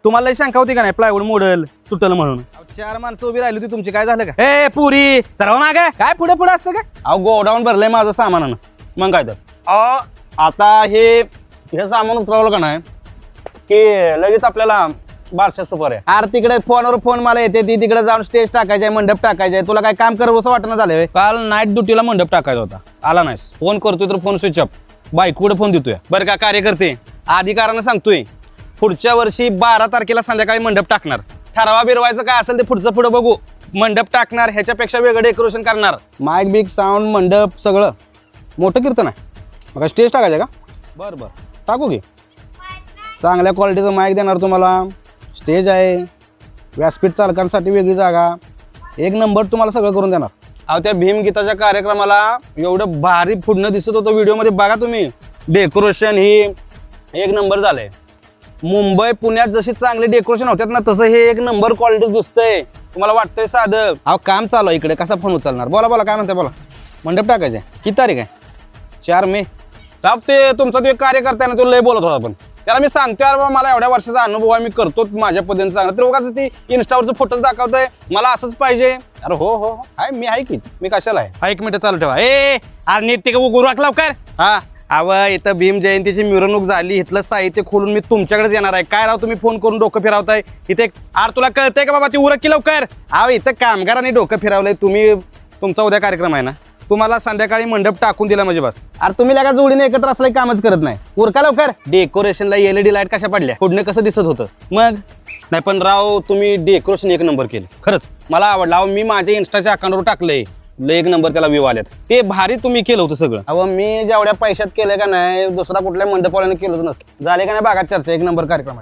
तुम्हाला लई शंका होती का नाही प्लायवूड मॉडेल तुटल म्हणून? 4 माणसं उभी राहिली होती तुमची, काय झालं का? ए पुरी सर्व मागे काय पुढे पुढे असतं का? अहो गोडाऊन भरलंय माझं सामानानं, मग काय तर. आता हे सामान उतरवलं का नाही की लगेच आपल्याला 1200 सुपर आहे. अरे तिकडे फोनवर फोन मला येते, ती तिकडे जाऊन स्टेज टाकायचे, मंडप टाकायचे. तुला काय काम करावं असं वाटणं झालंय? काल नाईट ड्युटीला मंडप टाकायचा होता, आला नाहीस. फोन करतोय तर फोन स्विच ऑफ, बायकोकडे फोन देतोय. बरं का कार्यकर्ते, अधिकारानं सांगतोय पुढच्या वर्षी 12 तारखेला संध्याकाळी मंडप टाकणार. ठरवा बिरवायचं काय असेल ते पुढचं पुढं बघू. मंडप टाकणार, ह्याच्यापेक्षा वेगळं डेकोरेशन करणार. माईक बिक साऊंड मंडप सगळं मोठं कीर्तन आहे. मग स्टेज टाकायचं का? बरं बरं टाकू की. चांगल्या क्वालिटीचं माईक देणार तुम्हाला, स्टेज आहे, व्यासपीठ चालकांसाठी वेगळी जागा, एक नंबर तुम्हाला सगळं करून देणार. अहो त्या भीमगीताच्या कार्यक्रमाला एवढं भारी फुडणं दिसत होतं व्हिडिओमध्ये, बघा तुम्ही. डेकोरेशन ही एक नंबर झालंय. मुंबई पुण्यात जशी चांगले डेकोरेशन होतात ना, तसं हे एक नंबर क्वालिटी दिसतंय. तुम्हाला वाटतंय साधं? अहो काम चालू आहे इकडे, कसा फोन उचलणार? बोला बोला, काय म्हणताय बोला. मंडप टाकायचे किती तारीख आहे? 4 मे. टाप ते तुमचा ते कार्यकर्ता आहे ना, तो लय बोलत होता, पण त्याला मी सांगतोय अरे बाबा मला एवढ्या वर्षाचा अनुभव आहे, मी करतो माझ्या पद्धतीने चांगलं. तर उगाच ती इन्स्टावरचं फोटोज दाखवतंय, मला असंच पाहिजे. अरे हो हो आहे, मी आहे की, मी कशाला आहे. 1 मिनिट चालू ठेवा. अरे नीट ते गुरु राख लवकर. हा अव इथं भीम जयंतीची मिरवणूक झाली, इथलं साहित्य खोलून मी तुमच्याकडेच येणार आहे. काय राव तुम्ही फोन करून डोकं फिरवताय इथे? अरे तुला कळतंय का बाबा, ती उरक की लवकर. अहो इथं कामगारांनी डोकं फिरवलंय. तुम्ही तुमचा उद्या कार्यक्रम आहे ना, तुम्हाला संध्याकाळी मंडप टाकून दिला म्हणजे बस. अरे तुम्ही लगा जोडीने एकत्र असलं कामच करत नाही. उरका लवकर. डेकोरेशनला LED लाईट कशा पडल्या, पुढनं कसं दिसत होतं मग. नाही पण राव तुम्ही डेकोरेशन एक नंबर केलं, खरंच मला आवडलं. अहो मी माझ्या इन्स्टाच्या अकाउंटवर टाकलंय, एक नंबर त्याला व्ह्यू आल्यात. ते भारी तुम्ही केलं होतं सगळं. अहो मी जेवढ्या पैशात केलं का नाही, दुसरा कुठल्या मंडपवाल्याने केलं नसतं. झाले का नाही बागा चर्चा, एक नंबर कार्यक्रम.